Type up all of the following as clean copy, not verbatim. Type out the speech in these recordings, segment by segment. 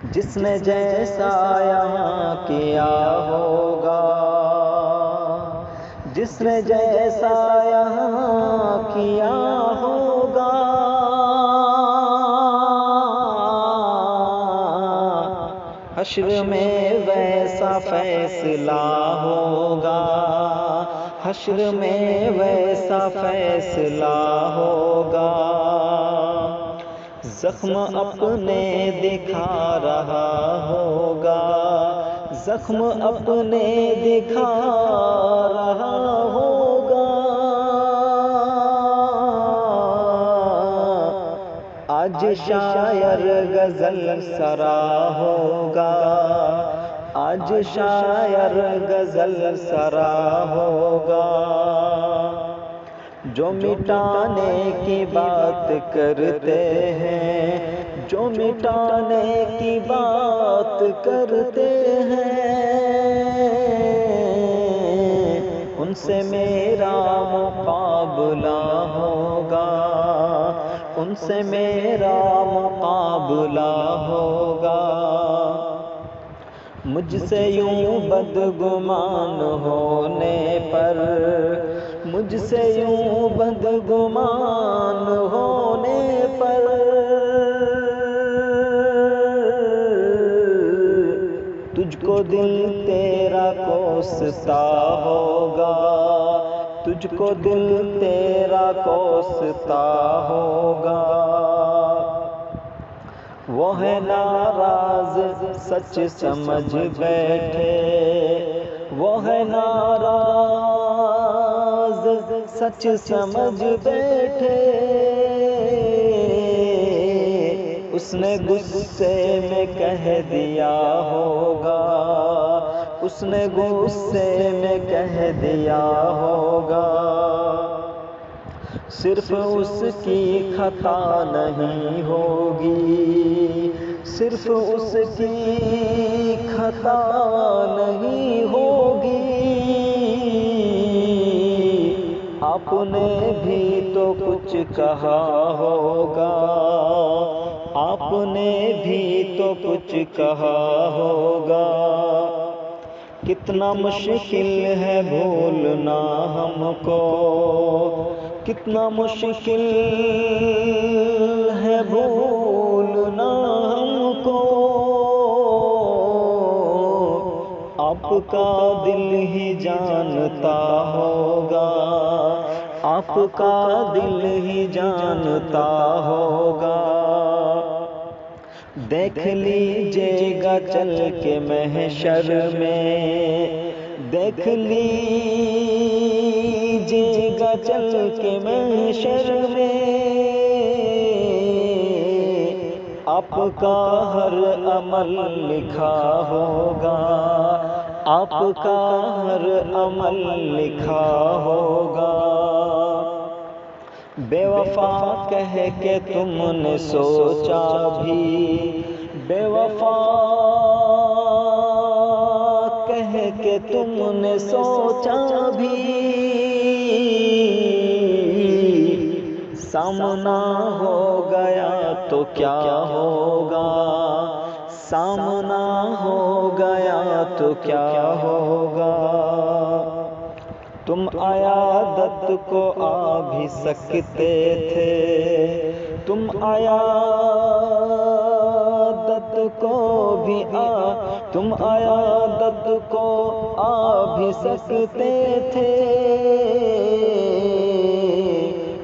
جس نے جیسا یہاں کیا ہوگا، جس نے جیسا یہاں کیا ہوگا، حشر میں ویسا فیصلہ ہوگا، حشر میں ویسا فیصلہ ہوگا۔ زخم اپنے دکھا رہا ہوگا، زخم اپنے دکھا رہا ہوگا۔ آج شاعر غزل سرا ہوگا، آج شاعر غزل سرا ہوگا۔ جو مٹانے کی بات کرتے ہیں، جو مٹانے کی بات کرتے ہیں، ان سے میرا مقابلہ ہوگا، ان سے میرا مقابلہ ہوگا۔ مجھ سے یوں بدگمان ہونے پر، مجھ سے یوں بدگمان ہونے پر، تجھ کو دل تیرا کوستا ہوگا، تجھ کو دل تیرا کوستا ہوگا۔ وہ ہے ناراض سچ سمجھ بیٹھے، وہ ہے ناراض سچ سمجھ بیٹھے، اس نے غصے میں کہہ دیا ہوگا، اس نے غصے میں کہہ دیا ہوگا۔ صرف اس کی خطا نہیں ہوگی، صرف اس کی خطا نہیں ہوگی، آپ نے بھی تو کچھ کہا ہوگا، آپ نے بھی تو کچھ کہا ہوگا۔ کتنا مشکل ہے بھولنا ہم کو، کتنا مشکل ہے بھولنا ہم کو، آپ کا دل ہی جانتا ہوگا، آپ کا دل ہی جانتا ہوگا۔ دیکھ لیجیے گا چل کے محشر میں، دیکھ لیجیے گا چل کے محشر میں، آپ کا ہر عمل لکھا ہوگا، آپ کا ہر عمل لکھا ہوگا۔ بے وفا کہہ کے تم نے سوچا بھی، بے وفا کہہ کے تم نے سوچا بھی، سامنا ہو گیا تو کیا ہوگا، سامنا ہو گیا تو کیا ہوگا۔ تم عیادت کو آ بھی سکتے تھے، تم عیادت کو بھی تم عیادت کو آ بھی سکتے تھے،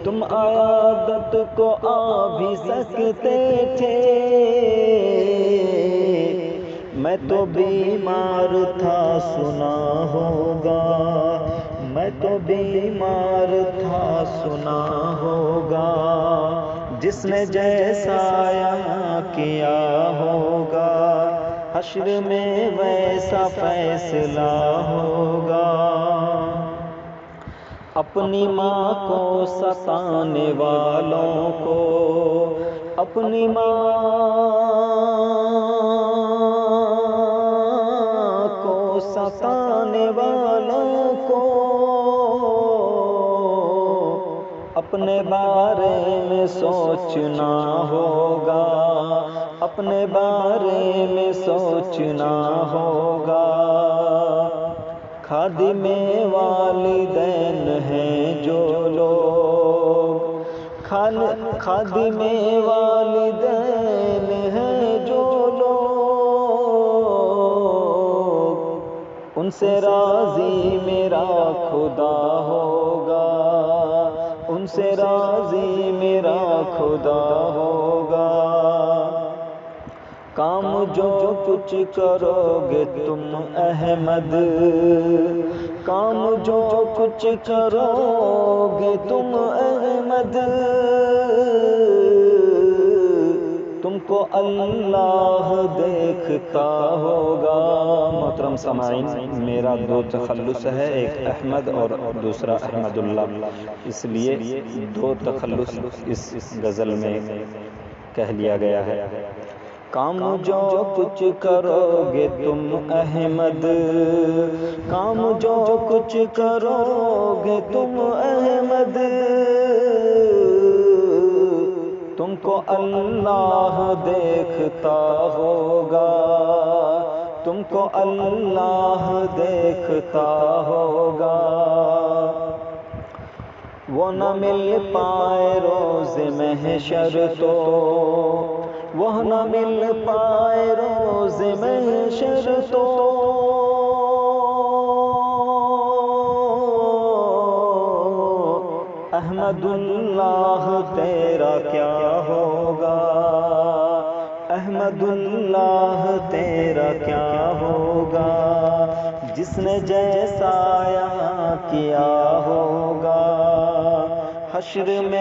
تم عیادت کو آ بھی سکتے تھے۔ میں تو بیمار تھا سنا ہوگا، میں تو بیمار تھا سنا ہوگا، جس نے جیسا یہاں کیا ہوگا، حشر میں ویسا فیصلہ ہوگا۔ اپنی ماں کو ستانے والوں کو، اپنی ماں کو ستانے والوں کو، اپنے بارے میں سوچنا ہوگا، اپنے بارے میں سوچنا ہوگا، خادم والدین ہیں جو لوگ، خادم والدین ہیں جو لوگ، ان سے راضی میرا خدا ہوگا، ان سے راضی میرا خدا ہوگا۔ کام جو کچھ کرو گے تم احمد، کام جو کچھ کرو گے تم احمد، تم کو اللہ دیکھتا ہوگا۔ محترم سامعین، میرا دو تخلص ہے، ایک احمد اور دوسرا احمد اللہ، اس لیے دو تخلص اس غزل میں کہہ لیا گیا ہے۔ کام جو کچھ کرو گے تم احمد، کام جو کچھ کرو گے تم احمد، تم کو اللہ دیکھتا ہوگا، تم کو اللہ دیکھتا ہوگا۔ وہ نہ مل پائے روز محشر تو، وہ نہ مل پائے روز محشر تو، احمد اللہ تیرا کیا ہوگا، احمد اللہ تیرا کیا ہوگا، جس نے جیسا یہاں کیا ہوگا، حشر میں